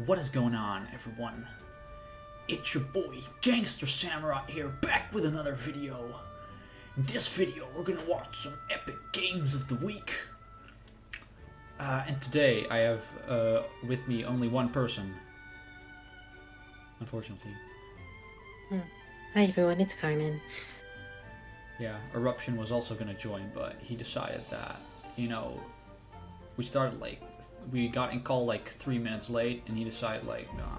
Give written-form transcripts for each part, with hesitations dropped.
What is going on, everyone? It's your boy, GangsterSamurott here, back with another video. In this video, we're gonna watch some epic games of the week. And today, I have with me only one person. Unfortunately. Hi everyone, it's Carmen. Yeah, Eruption was also gonna join, but he decided that, we got in call like 3 minutes late, and he decided like, nah,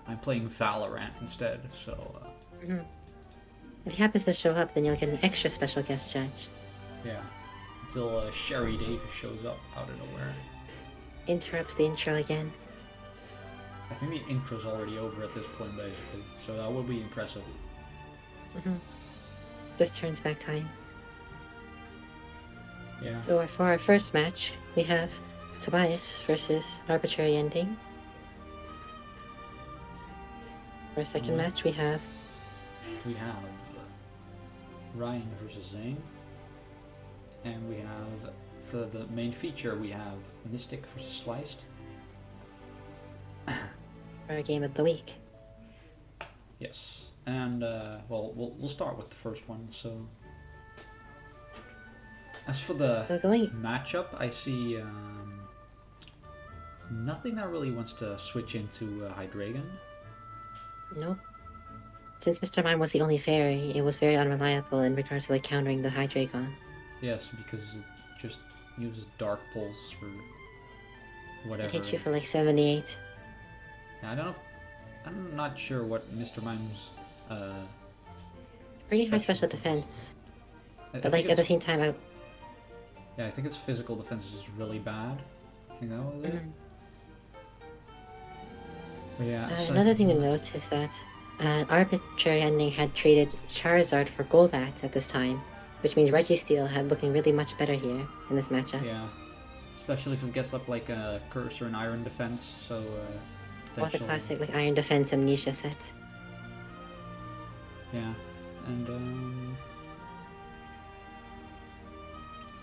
I'm playing Valorant instead, so... If he happens to show up, then you'll get an extra special guest judge. Yeah, until Sherry Davis shows up out of nowhere. Interrupts the intro again. I think the intro's already over at this point, basically, so that will be impressive. Just turns back time. Yeah. So for our first match, we have Tobias versus Arbitrary Ending. For our second match, we have Ryan versus Zane. And we have, for the main feature, we have Mystic versus Sliced. for our game of the week. Yes. And, well, we'll start with the first one, so... As for the matchup, I see nothing that really wants to switch into Hydreigon. Nope. Since Mr. Mime was the only fairy, it was very unreliable in regards to like countering the Hydreigon. Yes, because it just uses Dark Pulse for whatever. It hits you for like 78. Yeah, I don't know if, I'm not sure what Mr. Mime's Pretty high special defense. I But like at the same time, yeah, I think its physical defense is really bad. I think that was it. But yeah, another thing to note is that Arbitrary Ending had traded Charizard for Golbat at this time, which means Registeel had looking really much better here in this matchup. Yeah, especially if it gets up like a Cursor and Iron Defense, so or the classic like Iron Defense Amnesia set. Yeah, and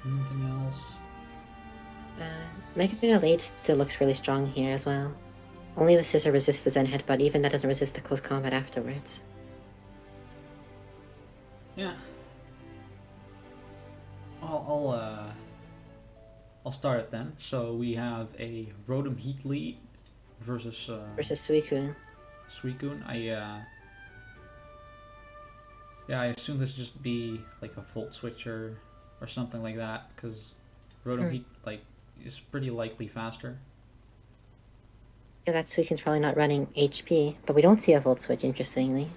anything else? Mega Gallade still looks really strong here as well. Only the Scissor resists the Zen Headbutt, even that doesn't resist the close combat afterwards. Yeah. I'll start it then. So we have a Rotom Heat Lead versus Suicune. Suicune. I assume this would just be like a Volt Switcher or something like that, because Rotom Heat is pretty likely faster. Yeah, that Suicune's probably not running HP, but we don't see a Volt Switch, interestingly.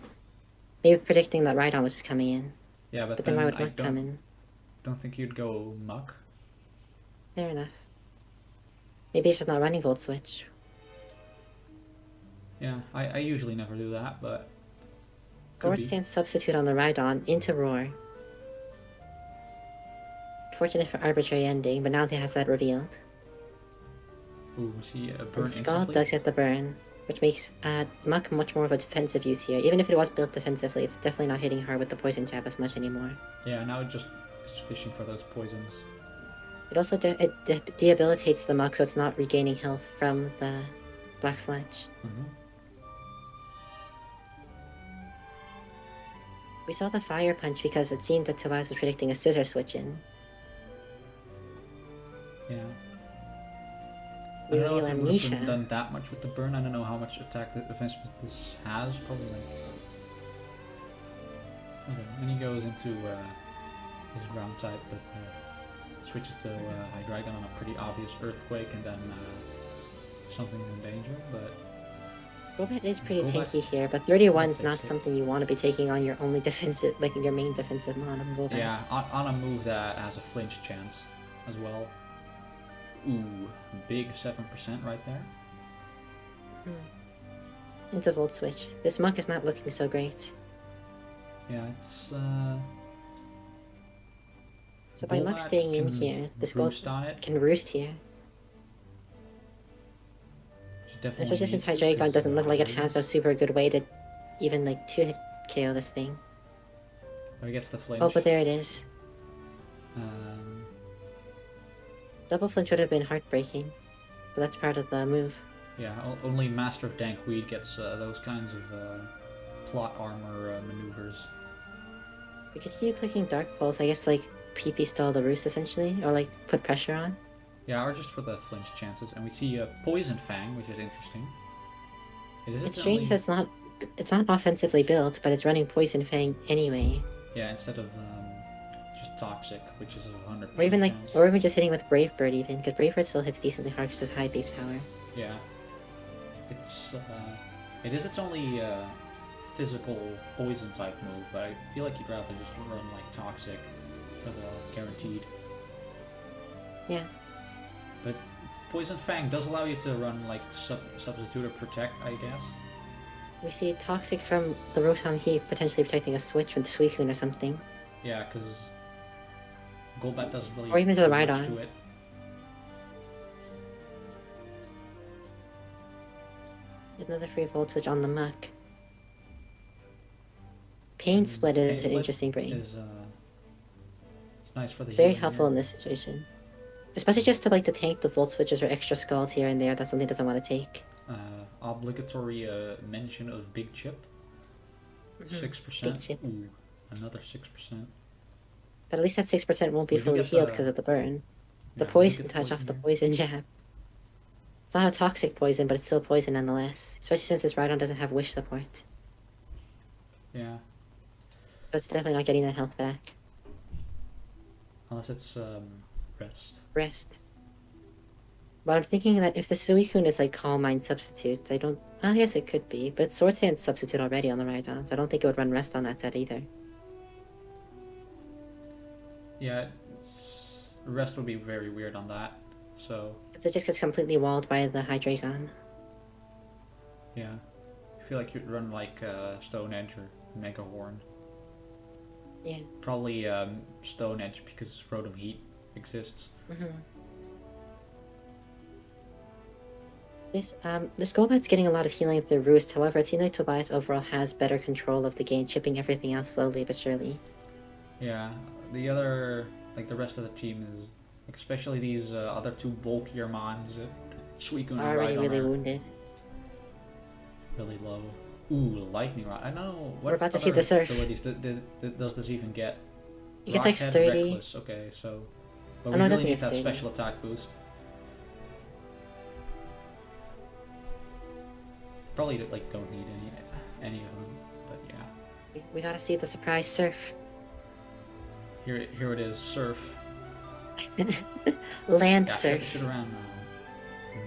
Maybe predicting that Rhydon was just coming in. Yeah, but then why would Muck come in? Don't think you'd go Muck. Fair enough. Maybe it's just not running Volt Switch. Yeah, I usually never do that, but... Sword Stance substitute on the Rhydon into Roar. Fortunate for Arbitrary Ending, but now he has that revealed. Ooh, see a burn And Scald instantly? does get the burn, which makes Muck much more of a defensive use here. Even if it was built defensively, it's definitely not hitting her with the Poison Jab as much anymore. Yeah, now it just is fishing for those poisons. It also debilitates the Muck, so it's not regaining health from the Black Sludge. We saw the Fire Punch because it seemed that Tobias was predicting a Scissor switch in. Yeah. We I don't know reveal if it would Amnesia. have done that much with the burn. I don't know how much attack defense this has. Probably like... Okay, and he goes into his ground type, but switches to Hydreigon on a pretty obvious Earthquake, and then something in danger, but... Golbat is pretty Golbat- tanky here, but 31's I not think so. something you want to be taking on your only defensive, like your main defensive mon of Golbat. Yeah, on a move that has a flinch chance as well. Ooh, big 7% right there. Into Volt Switch. This Muck is not looking so great. Yeah, it's So by Muck staying in here, this Golbat can roost here. Especially since Hydreigon doesn't look like it has a super good way to even like 2-hit KO this thing. But it gets the flinch. Oh, but there it is. Double flinch would have been heartbreaking, but that's part of the move. Yeah, only Master of Dankweed gets those kinds of plot armor maneuvers. We continue clicking Dark Pulse, I guess, like, PP stall the roost, essentially, or, like, put pressure on. Yeah, or just for the flinch chances. And we see Poison Fang, which is interesting. It's strange that it's not offensively built, but it's running Poison Fang anyway. Yeah, instead of just Toxic, which is a 100% Or even, like, chance. or even just hitting with Brave Bird, even, because Brave Bird still hits decently hard because it's high base power. Yeah. It is its only physical poison type move, but I feel like you'd rather just run like Toxic for the guaranteed. Yeah. But Poison Fang does allow you to run like Substitute or Protect, I guess. We see Toxic from the Rotom Heat potentially protecting a switch with Suicune or something. Yeah, because Golbat doesn't really or even to the do right much on. to it. Another free Volt Switch on the Muck. Pain Split is an interesting brain. It's nice for the Very healing helpful here. in this situation. Especially just to like to tank the Volt Switches or extra Scalds here and there, that's something he doesn't want to take. Obligatory mention of Big Chip. 6%. Big Chip. Ooh, another 6%. But at least that 6% won't be We do fully get healed the- because of the burn. The Yeah, we do poison get the touch off the here. poison jab. It's not a toxic poison, but it's still poison nonetheless. Especially since this Rhydon doesn't have wish support. Yeah, So it's definitely not getting that health back. unless it's Rest. Rest. But I'm thinking that if the Suicune is like Calm Mind substitute, I guess it could be, but it's Sword Stance substitute already on the Rhydon, so I don't think it would run Rest on that set either. Yeah, Rest would be very weird on that. So So it just gets completely walled by the Hydreigon. yeah, I feel like you'd run like Stone Edge or Mega Horn. Yeah. Probably Stone Edge because Rotom Heat exists. This Golbat's getting a lot of healing through Roost, however it seems like Tobias overall has better control of the game, chipping everything else slowly but surely. Yeah, the other, like the rest of the team is, like, especially these other two bulkier mons, Suicune and Already Rhydon really are wounded. really low. Ooh, Lightning Rod. I don't know what We're about to see other the Surf. abilities does this even get? You get like Rockhead, sturdy. Reckless. Okay, so but Oh, we no, it really doesn't need get that sturdy. special attack boost. Probably like don't need any of them, but yeah. We gotta see the surprise Surf. Here it is, Surf. Land Yeah, Surf. should around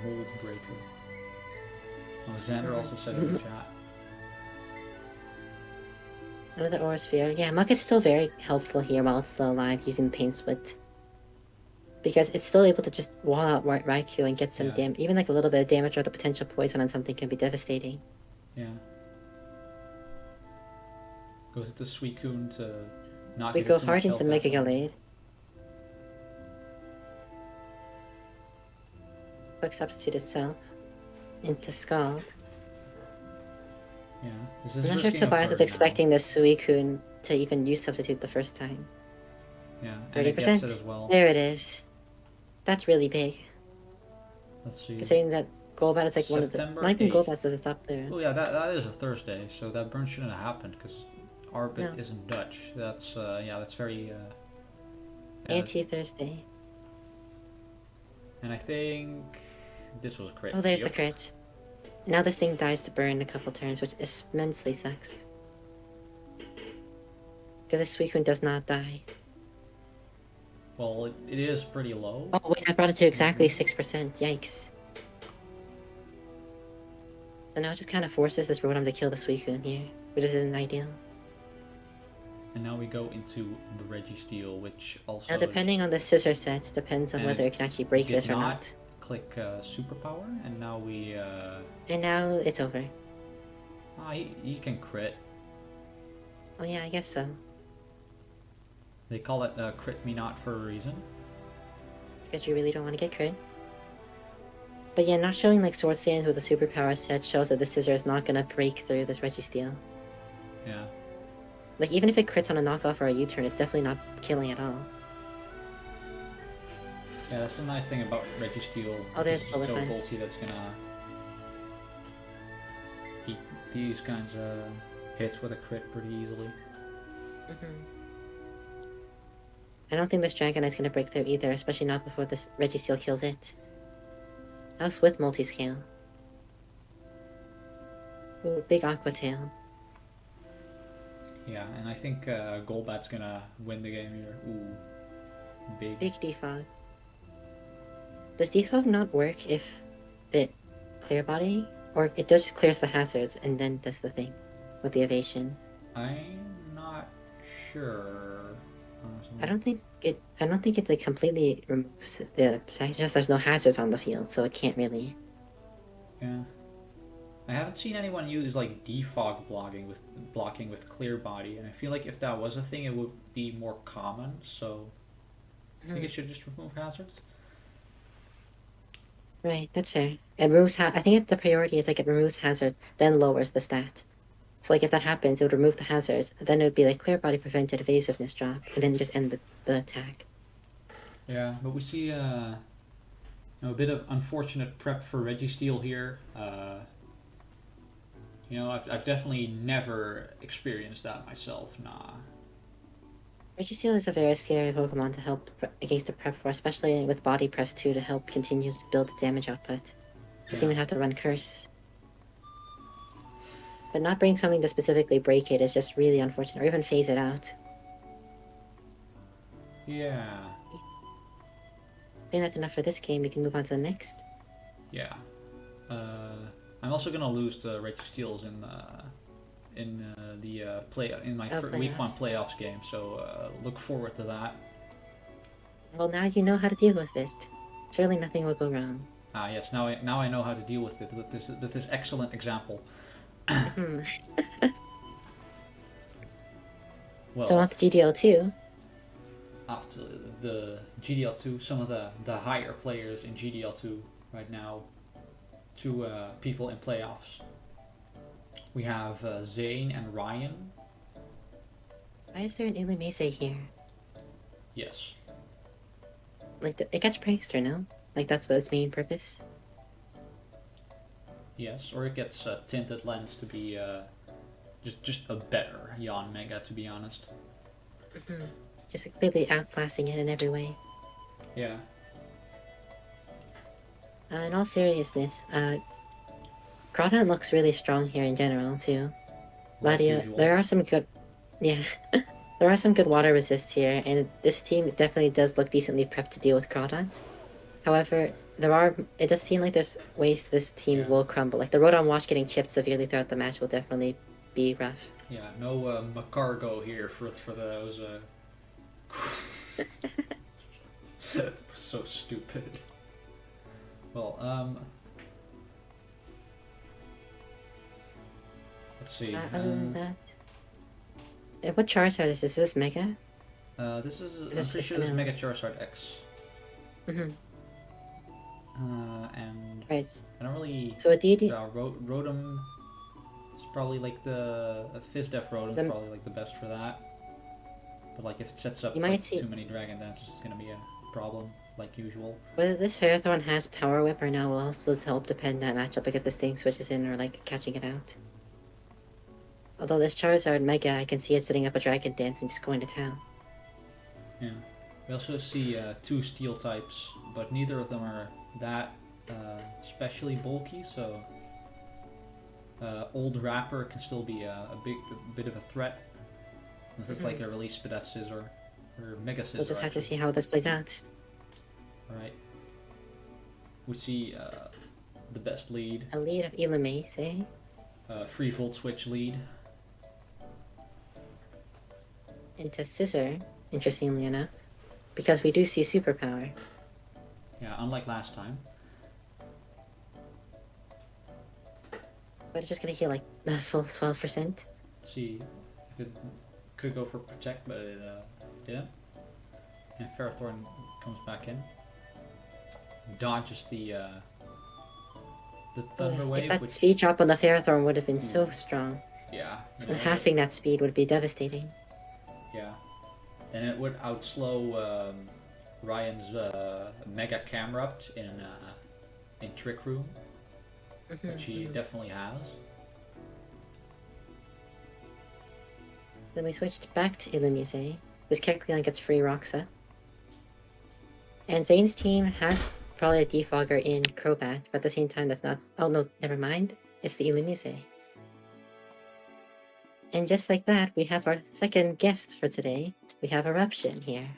Mold Breaker. Alexander also said in the chat. Another Aura Sphere. Yeah, Muck is still very helpful here while it's still alive using the Pain Split. Because it's still able to just wall out Raikou and get some damage. Even like a little bit of damage or the potential poison on something can be devastating. Yeah. Goes into Suicune to not We give it go too hard much into health Mega back. Gallade. Quick substitute itself into Scald. Yeah. This I'm is not sure risking a Tobias was burn expecting this Suicune to even use substitute the first time. now. Yeah, and it gets it as well. There it is. That's really big. Let's see. Considering that Golbat is like one of the... September Not even 8th. Golbat does it stop there. Oh yeah, that is a Thursday, so that burn shouldn't have happened because Arbit No. isn't Dutch. That's yeah, that's very Anti-Thursday. And I think this was a crit. Oh, there's Yep. the crit. Now this thing dies to burn a couple turns, which immensely sucks. Because this Suicune does not die. Well, it is pretty low. Oh wait, I brought it to exactly 6%. Yikes. So now it just kind of forces this Rotom to kill the Suicune here, which isn't ideal. And now we go into the Registeel, which also Now depending on the scissor sets, depends on And whether it can actually break did this or not not. click Superpower, and now we And now it's over. he can crit. Oh yeah, I guess so. They call it crit me not for a reason. Because you really don't want to get crit. But yeah, not showing like Sword Stance with a superpower set shows that the scissor is not gonna break through this Registeel. Yeah. Like even if it crits on a knockoff or a U-turn, it's definitely not killing at all. Yeah, that's the nice thing about Registeel. Oh, there's it's Bullet so Punch. bulky that's gonna these kinds of hits with a crit pretty easily. I don't think this Dragonite's gonna break through either, especially not before this Registeel kills it. House with multi-scale. Ooh, big Aqua Tail. Yeah, and I think Golbat's gonna win the game here. Ooh, big. Big Defog. Does Defog not work if the Clear Body? Or it just clears the hazards and then does the thing with the evasion? I'm not sure. I don't think it like completely removes the fact. It's just there's no hazards on the field, so it can't really. Yeah. I haven't seen anyone use like defog blocking with clear body, and I feel like if that was a thing, it would be more common. So I think it should just remove hazards. Right, that's fair. It removes. I think the priority is like it removes hazards, then lowers the stat. So like if that happens, it would remove the hazards. Then it would be like clear body prevented evasiveness drop, and then just end the attack. Yeah, but we see a bit of unfortunate prep for Registeel here. I've definitely never experienced that myself. Nah. Registeel is a very scary Pokemon to help against the prep for, especially with Body Press 2 to help continue to build its damage output. Doesn't even have to run Curse. But not bringing something to specifically break it is just really unfortunate, or even phase it out. Yeah. I think that's enough for this game. We can move on to the next. Yeah. I'm also gonna lose to Registeels in my week 1 playoffs game, so look forward to that. Well, now you know how to deal with it. Surely nothing will go wrong. Ah, yes. Now I know how to deal with it with this excellent example. Well, so on to GDL 2. After the GDL 2, some of the higher players in GDL 2 right now, two people in playoffs. We have Zane and Ryan. Why is there an Illumise here? Yes. Like, it gets Prankster, no? Like, that's what its main purpose? Yes, or it gets Tinted Lens to be just a better Yawn Mega, to be honest. Just completely outclassing it in every way. Yeah. In all seriousness, Groudon looks really strong here in general, too. Ladio, there are some good... Yeah. There are some good water resists here, and this team definitely does look decently prepped to deal with Groudons. However, it does seem like there's ways this team will crumble. Like, the Rotom Wash getting chipped severely throughout the match will definitely be rough. Yeah, no Macargo here for those... So stupid. Well, let's see. Other than that... What Charizard is this? Is this Mega? This is... I'm pretty sure this is Mega Charizard X. And... Right. I don't really... So a DD... Rotom is probably like the... Fizdef Rotom is probably like the best for that. But like if it sets up like, too many Dragon Dances, it's gonna be a problem, like usual. Whether this Ferrothorn has Power Whip or not will also help depend that matchup, like if this thing switches in or like catching it out. Although this Charizard Mega, I can see it setting up a Dragon Dance and just going to town. Yeah. We also see 2 Steel types, but neither of them are that especially bulky, so Old Rapper can still be a bit of a threat. This is like a release Spadef Scissor, or Mega Scissor. We'll just have to see how this plays out. Alright. We see the best lead. A lead of Illumise. Free Volt Switch lead. Into Scissor, interestingly enough. Because we do see Superpower. Yeah, unlike last time. But it's just gonna heal like the full 12%. Let's see if it could go for Protect, but it didn't. And Ferrothorn comes back in. Dodges the Thunder Wave. If that speed drop on the Ferrothorn would have been so strong. Yeah. Halving that speed would be devastating. Yeah. Then it would outslow Ryan's Mega Camerupt in Trick Room, which he definitely has. Then we switched back to Illumise. This Kecleon gets free Roxa. And Zane's team has probably a Defogger in Crobat, but at the same time that's not... Oh no, never mind. It's the Illumise. And just like that, we have our second guest for today. We have Eruption here.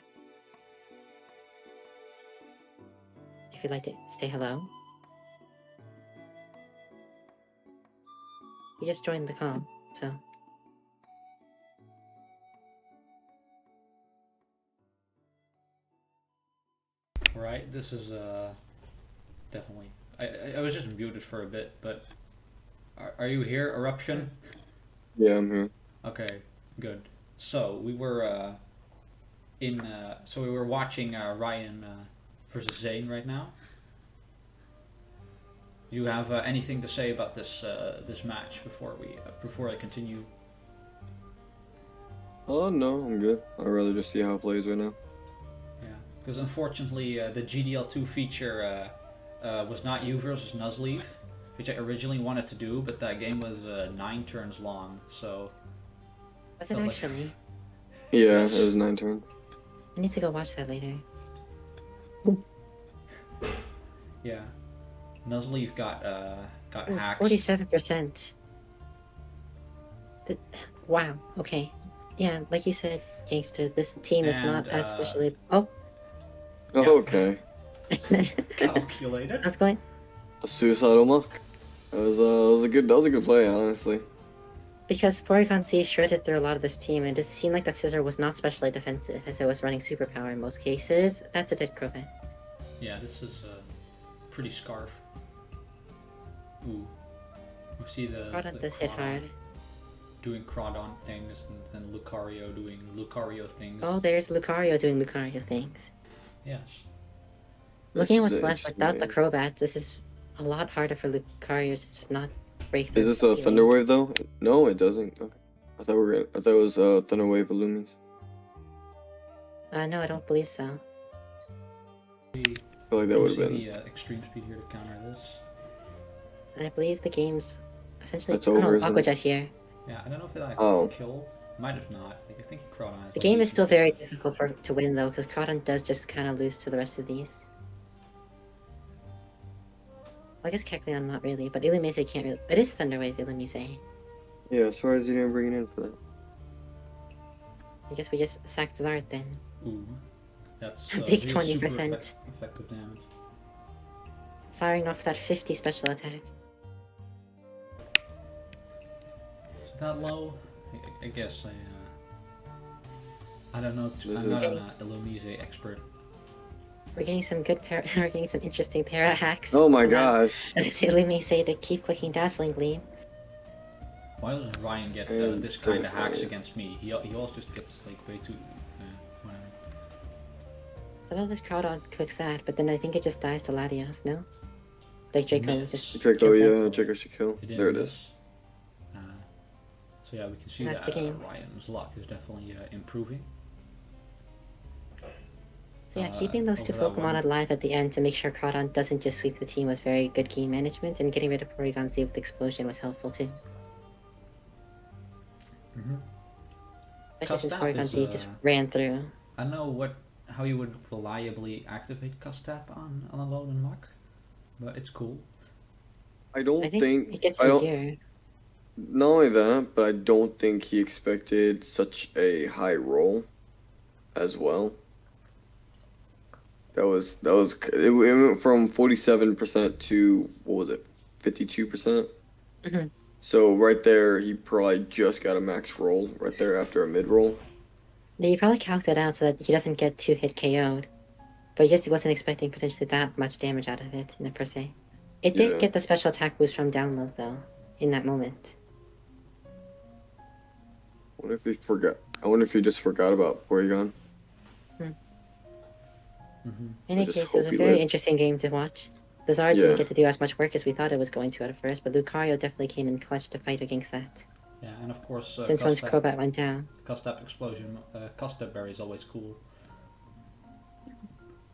If you'd like to say hello. He just joined the call, so... Right, this is definitely. I was just muted for a bit, but are you here, Eruption? Yeah, I'm here. Okay, good. So we were watching Ryan versus Zane right now. Do you have anything to say about this this match before I continue? Oh no, I'm good. I'd rather just see how it plays right now. Yeah, because unfortunately the GDL2 feature was not you versus Nuzleaf, which I originally wanted to do, but that game was 9 turns long, so... Was it actually? Yeah, Yes. it was 9 turns. I need to go watch that later. Yeah. Nuzleaf got hacked. 47%. Wow, okay. Yeah, like you said, Gangster, this team is not as specially... Oh! Yeah. Okay. Calculated. How's it going? A suicidal muck. That was a good play, honestly. Because Porygon Z shredded through a lot of this team, and it seemed like that Scissor was not specially defensive, as it was running superpower in most cases. That's a dead Crobat. Yeah, this is pretty scarf. Ooh. You see the does hit hard. Doing Crawdon things, and then Lucario doing Lucario things. Oh, there's Lucario doing Lucario things. Yes. Looking at This what's is left without the interesting. Crobat, this is a lot harder for Lucario to just not break through. Is this a Thunder Wave though? No, it doesn't. Okay. I thought it was Thunder Wave Illumis. No, I don't believe so. I feel like that would have been. the extreme speed here to counter this. And I believe the game's essentially... That's over, isn't Aqua it? Jet here. Yeah, I don't know if it like Oh. killed. Might have not. Like I think Crawdon is The like game is decent still very defense. difficult to win, though, because Crawdon does just kind of lose to the rest of these. Well, I guess Kecleon not really, but Illumise can't really... It is Thunder Wave Illumise. Yeah, so as you didn't bring it in for that. I guess we just sacked Zard then. Ooh. That's Big super 20%. effective damage. Firing off that 50 special attack. Is that low? I guess I don't know. This I'm not is- an Illumise expert. We're getting some good we're getting some interesting para hacks. Oh my from gosh. Illumise to keep clicking Dazzling Gleam. Why doesn't Ryan get And this kind of there's hacks always- against me? He always just gets like way too. Whatever. So now this Crawdon clicks that, but then I think it just dies to Latios, no? Like Draco Miss. just Draco, kills it. yeah, Draco should kill. It didn't There it miss. is. So yeah, we can see That's that the game. Ryan's luck is definitely improving. So yeah, keeping those two over that Pokemon one. alive at the end to make sure Crawdon doesn't just sweep the team was very good game management, and getting rid of Porygon Z with Explosion was helpful too. Mm-hmm. Especially since Custap Porygon is, Z just ran through. I don't know how you would reliably activate Custap on Alolan Muck, but it's cool. I don't I think it gets I in don't. gear. Not only that, but I don't think he expected such a high roll as well. It went from 47% to what was it, 52%? Mm-hmm. So right there, he probably just got a max roll right there after a mid roll. Yeah, you probably calced it out so that he doesn't get 2-hit KO'd. But he just wasn't expecting potentially that much damage out of it, per se. It did Yeah. get the special attack boost from download, though, in that moment. I wonder if he just forgot about Porygon. Mm-hmm. In any just case, it hope was a he very lived. interesting game to watch. The Zard Yeah. didn't get to do as much work as we thought it was going to at first, but Lucario definitely came in clutch to fight against that. Yeah, and of course, Since once Crobat went down. Custap Explosion, Custap Berry is always cool.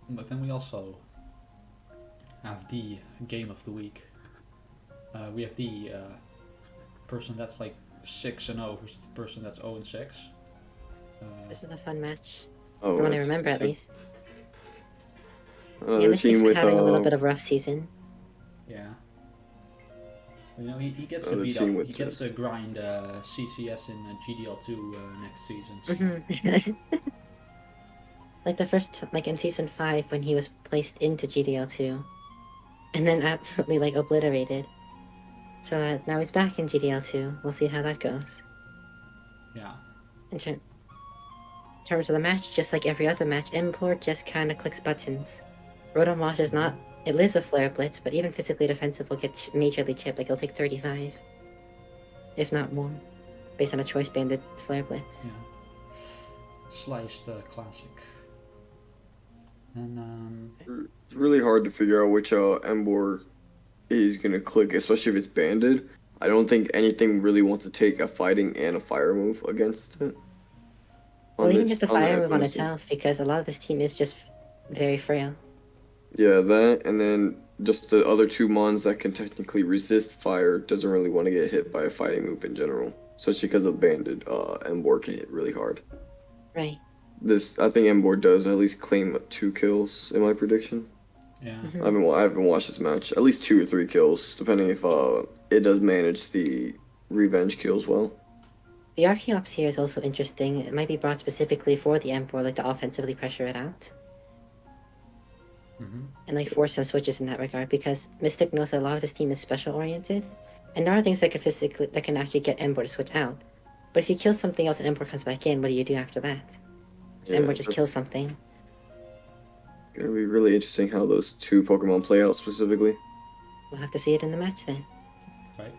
But then we also have the game of the week. We have the person that's like 6-0 versus the person that's 0-6. This is a fun match. Oh, From what I that's- remember, at so least. Yeah, Another Mystic's team been with having a little bit of rough season. Yeah. You know, he gets to Another beat team up. with He gets to just- grind CCS in GDL2 next season. So. Mhm. Like the first, like in season 5 when he was placed into GDL2, and then absolutely like obliterated. So now he's back in GDL2. We'll see how that goes. Yeah. In terms of the match, just like every other match, Import just kind of clicks buttons. Rotom Wash is not. It lives a Flare Blitz, but even physically defensive will get majorly chipped. Like, it'll take 35. If not more. Based on a Choice Banded Flare Blitz. Yeah. Sliced classic. And It's really hard to figure out which Embor is gonna click, especially if it's banded. I don't think anything really wants to take a fighting and a fire move against it. Well, even just a the fire move on Epos team. itself, because a lot of this team is just very frail. Yeah, that, and then just the other two mons that can technically resist fire doesn't really want to get hit by a fighting move in general. Especially because of banded, Embor can hit really hard. Right. I think Embor does at least claim 2 kills in my prediction. yeah. Mhm. I haven't watched this match. At least 2 or 3 kills, depending if it does manage the revenge kills well. The Archeops here is also interesting. It might be brought specifically for the Emperor, like to offensively pressure it out. And like force some switches in that regard, because Mystic knows that a lot of his team is special oriented, and there are things that can actually get Ember to switch out. But if you kill something else and Ember comes back in, what do you do after that? Yeah, Ember just that's kills something. gonna be really interesting how those 2 Pokemon play out specifically. We'll have to see it in the match then. Right.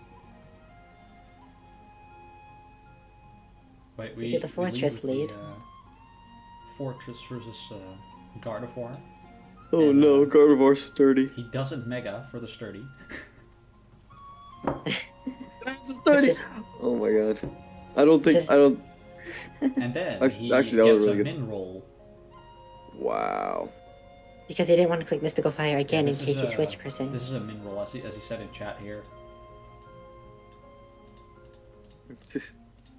Wait, You see the Fortress lead. Fortress versus Gardevoir. Oh And, no, Gardevoir's sturdy. He doesn't Mega for the sturdy. Which is, Oh my god. I don't think Just- I don't. And then Actually, he that gets was a really good. min roll. Wow. because he didn't want to click Mystical Fire again Yeah, in this case is he a- switched per se. This is a min roll, as he said in chat here.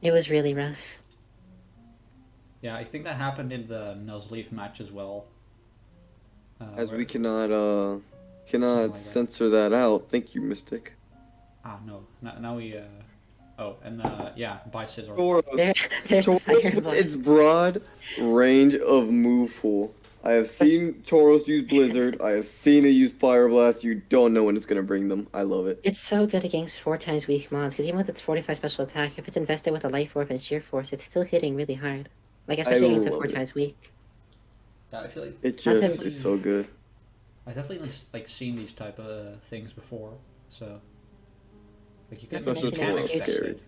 It was really rough. Yeah, I think that happened in the Nuzleaf match as well. As where- we cannot Something like that. censor that out. Thank you, Mystic. Ah, no. Now we, Oh, and, yeah, buy Scizor. There, there's the Tauros Fire with Ball. its broad range of move pool. I have seen Tauros use Blizzard. I have seen it use Fire Blast. You don't know when it's gonna bring them. I love it. It's so good against 4 times weak mons, because even with its 45 special attack, if it's invested with a Life Orb and Sheer Force, it's still hitting really hard. Like, especially against a love 4 it. times weak. Yeah, I feel like It Not just to- is so good. I've definitely like seen these type of things before, so like you can Not to mention can it's access scary. it,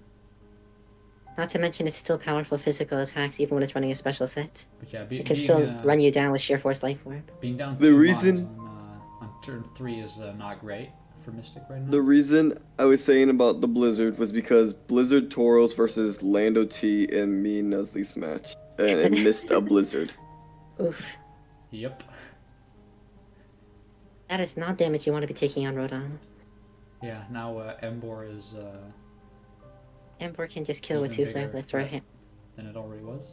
Not to mention it's still powerful physical attacks even when it's running a special set. but yeah, It can still run you down with Sheer Force Life Orb. being down The 2 reason- mons on turn 3 is not great for Mystic right now. The reason I was saying about the Blizzard was because Blizzard Tauros versus Lando T and me and Nuzleaf's match, and it missed a Blizzard. Oof. Yep. That is not damage you want to be taking on Rotom. Yeah. Now Embor is Ember can just kill with Even 2 Flare bigger Blitz or a threat. hit. than it already was.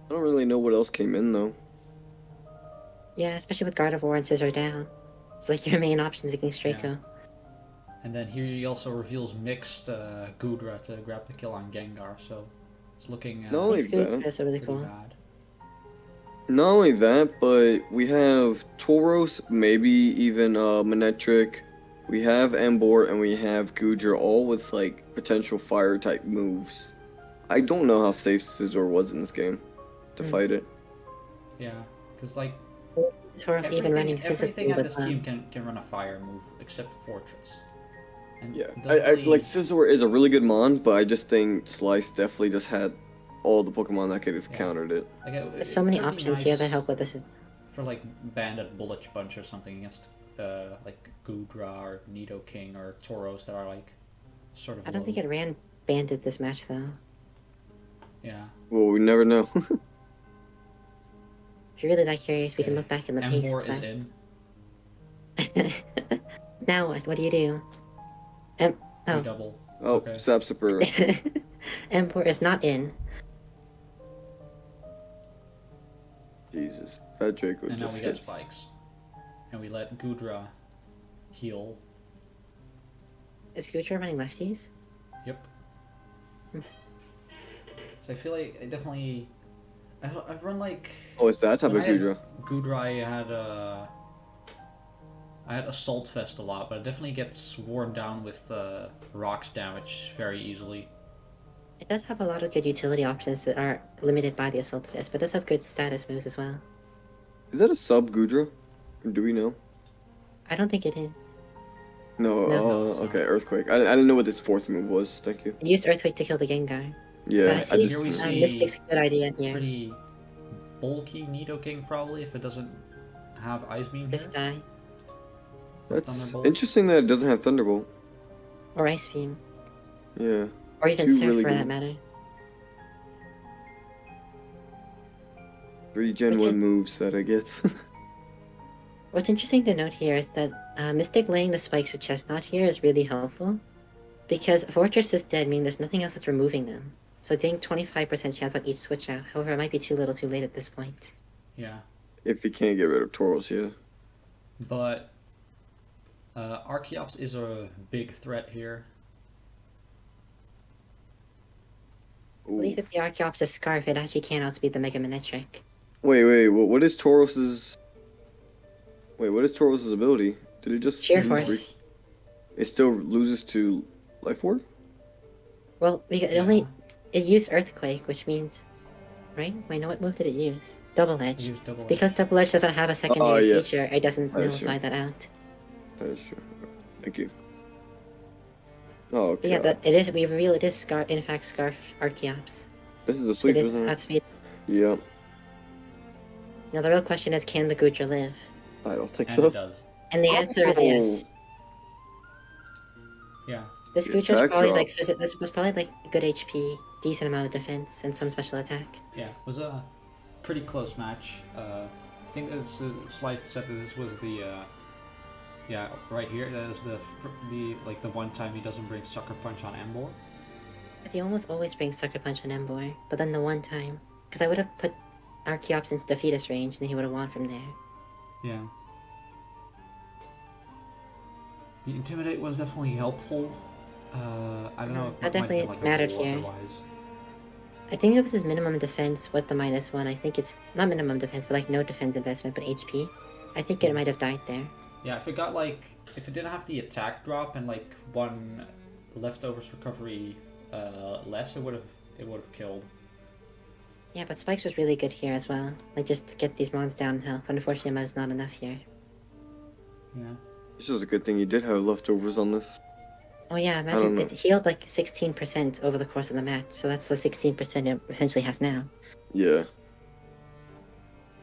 I don't really know what else came in though. Yeah, especially with Gardevoir and Scizor down. It's like your main options against Draco. Yeah. And then here he also reveals mixed Gudra to grab the kill on Gengar, so it's looking No, like Mixed Gudra that. is really pretty cool. bad. Not only that, but we have Tauros, maybe even Manectric. We have Embor and we have Gudra, all with like potential fire type moves. I don't know how safe Scizor was in this game to fight it. Yeah, because like Tauros even running everything physical on as this well. team can run a fire move except Fortress. And Yeah, it I doesn't really- like Scizor is a really good mon, but I just think Slice definitely just had all the Pokemon that could have Yeah. countered it. like, There's so many it would be options here that nice help with this. for like Bandit Bullet Bunch or something against like Gudra or Nidoking or Tauros that are like sort of. I don't think low. it ran Bandit this match though. Yeah. Well, we never know. If you're really that curious, we can Okay. look back in the Embor paste. is But... in. Now what? What do you do? We Oh, double. Oh, Okay. Sapsipper. Embor is not in. Jesus. That Draco And now just we get hits. spikes. And we let Gudra heal. Is Gucci running lefties? Yep. So I feel like I definitely... I've run like... Oh, it's that type when of I had Gudra. Gudra, I had Assault Vest a lot, but it definitely gets worn down with rocks damage very easily. It does have a lot of good utility options that are limited by the Assault Fist, but it does have good status moves as well. Is that a sub Gudra? Do we know? I don't think it is. No, No, it's not. okay, Earthquake. I didn't know what its fourth move was. Thank you. It used Earthquake to kill the Gengar. Yeah, But I see here we see Mystic's a good idea here. Pretty bulky Nidoking probably if it doesn't have Ice Beam here. Just die. That's Thunderbolt. interesting that it doesn't have Thunderbolt. Or Ice Beam. Yeah. Or even Two Surf really for good- that matter. 3 Gen Which 1 is- moves that it gets. What's interesting to note here is that Mystic laying the spikes with Chestnut here is really helpful. Because Fortress is dead, meaning there's nothing else that's removing them. So getting 25% chance on each switch out. However, it might be too little too late at this point. Yeah. If you can't get rid of Tauros, yeah. But Archeops is a big threat here. I Ooh. believe if the Archeops is Scarf, it actually can outspeed the Mega Manectric. Wait, what is Tauros's... Wait, what is Tauros's ability? Did it just... Sheer lose Force. reach? It still loses to Life Orb? Well, because it used Earthquake, which means... Right? Wait, no, what move did it use? Double Edge. Use double Because Double Edge doesn't have a secondary yeah. feature, it doesn't That is nullify true. that out. That is true. Thank you. Oh, But okay. yeah, it is, we reveal it is Scarf, in fact, Scarf Archeops. This is a So sleep, it is isn't it? outspeed. Yeah. Now the real question is, can the Gudra live? I don't think and so. it does. And the answer is yes. Yeah. This The Gudra's attack probably drop. like this was probably like good HP, decent amount of defense, and some special attack. Yeah. It was a pretty close match. I think this Slice said that this was the yeah, right here. That is the one time he doesn't bring Sucker Punch on Embor. Because he almost always brings Sucker Punch on Embor, but then the one time, because I would have put Archeops into Defeatus range, and then he would have won from there. Yeah. The Intimidate was definitely helpful. I don't know if That might have been, definitely like, a mattered goal here. Otherwise. I think it was his minimum defense with the -1. I think it's not minimum defense, but like no defense investment, but HP. I think it might have died there. Yeah, if it didn't have the attack drop and like one leftovers recovery less, it would have killed. Yeah, but Spikes was really good here as well. Like just to get these mons down in health. Unfortunately, it's not enough here. Yeah. This is a good thing you did have leftovers on this. Oh yeah, don't imagine know. it healed like 16% over the course of the match, so that's the 16% it essentially has now. Yeah.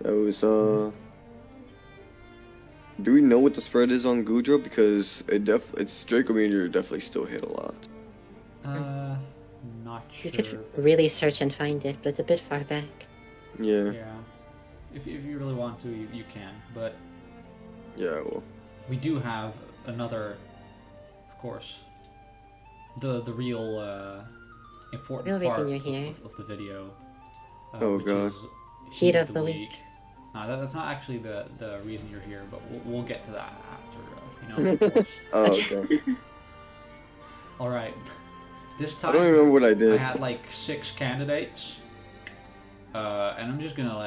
That was, Do we know what the spread is on Gudra? Because its Draco Meteor definitely still hit a lot. Not You sure. could really search and find it, but it's a bit far back. Yeah. Yeah. If you really want to, you can. But Yeah, well. we do have another, of course, the real important Real reason part you're here. of the video. Oh, which God. is Heat of the week. That's not actually the reason you're here, but we'll get to that after. Of course. Oh, okay. All right. This I time don't remember what I I did. had like 6 candidates, and I'm just gonna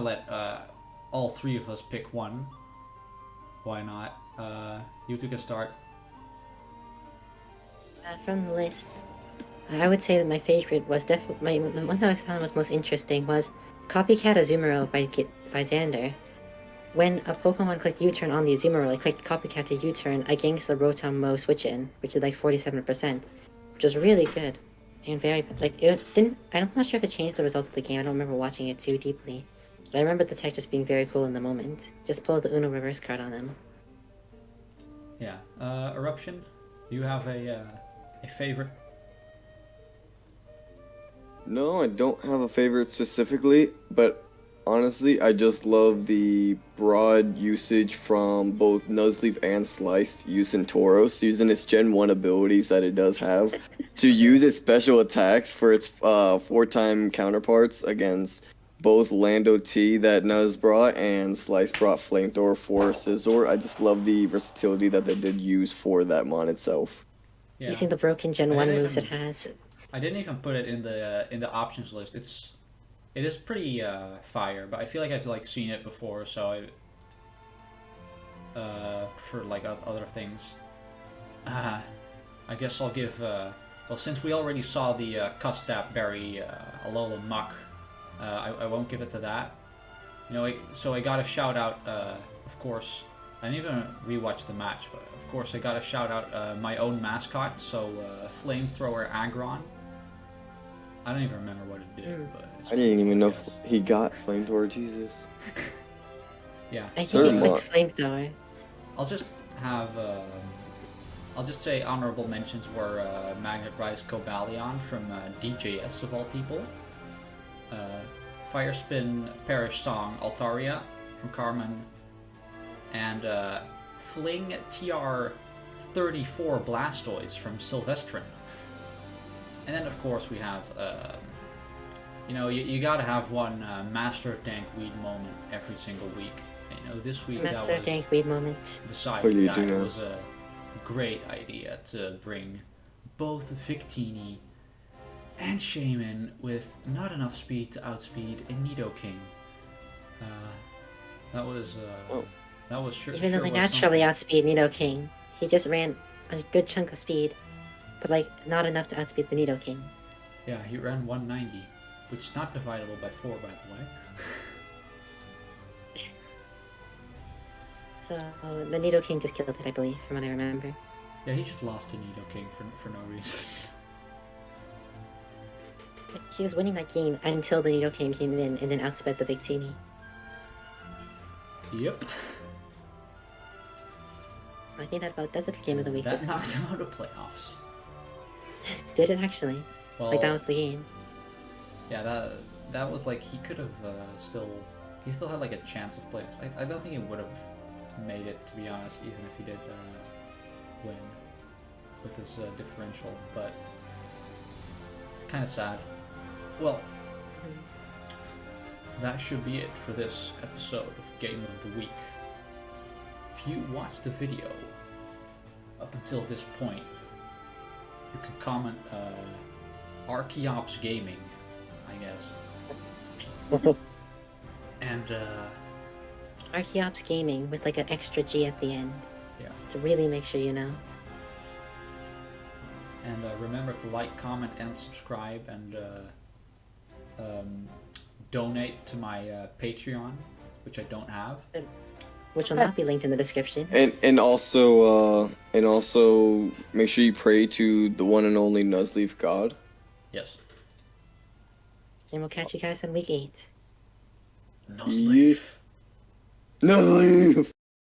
let all 3 of us pick one. Why not? You two can start. From the list, I would say that my favorite was definitely the one that I found was most interesting was Copycat Azumarill by Xander. When a Pokemon clicked U-turn on the Azumarill, it clicked Copycat to U-turn against the Rotom Mo switch-in, which is like 47%, which was really good. And very, like, it didn't, I'm not sure if it changed the results of the game, I don't remember watching it too deeply. But I remember the tech just being very cool in the moment. Just pull the Uno reverse card on him. Yeah. Eruption. You have a favorite? No, I don't have a favorite specifically, but Honestly, I just love the broad usage from both Nuzleaf and Sliced using Tauros, using its Gen 1 abilities that it does have, to use its special attacks for its 4-time counterparts against both Lando T that Nuz brought and Slice brought Flamethrower for Scizor. I just love the versatility that they did use for that mon itself. Yeah. Using the broken Gen I 1 didn't moves it even- has. I didn't even put it in the options list. It is pretty fire, but I feel like I've like seen it before, so I for like other things. I guess I'll give well, since we already saw the Custap Berry Alola Muck, I won't give it to that. You know, so I got a shout out, of course. I didn't even rewatch the match, but of course I got to shout out my own mascot. So Flamethrower Aggron. I don't even remember what it did, but it's I didn't even know yes. he got Flamethrower, Jesus. Yeah. I think Certain it mon- clicked Flamethrower. I'll just have I'll just say honorable mentions were Magnet Rise Cobalion from DJS of all people, Firespin Parish Song Altaria from Carmen, and Fling TR34 Blastoise from Sylvestrin. And then of course we have you know, you gotta have one Master Tank Weed moment every single week. And, you know, this week Master that was Tank Weed moment. decided What do you that do it now? was a great idea to bring both Victini and Shaman with not enough speed to outspeed a Nidoking. That was Oh. that was sure. Even though sure they was naturally something. outspeed Nidoking, he just ran a good chunk of speed, but like not enough to outspeed the Nidoking. Yeah, he ran 190, which is not dividable by 4, by the way. So the Nidoking just killed it, I believe, from what I remember. Yeah, he just lost to Nidoking for no reason. He was winning that game until the Nidoking came in and then outsped the Victini. Yep. I think that about does it for Game of the Week That this knocked him out of playoffs. week. Did it actually? Well, Like that was the game. yeah, that was like he could have he still had like a chance of playing. I don't think he would have made it, to be honest, even if he did win with this differential, but kind of sad. Well, that should be it for this episode of Game of the Week. If you watched the video up until this point, you can comment Archeops Gaming, I guess. And Archeops Gaming with like an extra G at the end. Yeah. To really make sure you know. And remember to like, comment, and subscribe, and donate to my Patreon, which I don't have. Which will not be linked in the description. And also make sure you pray to the one and only Nuzleaf God. Yes. And we'll catch you guys on week 8. No sleep. Nuzleaf!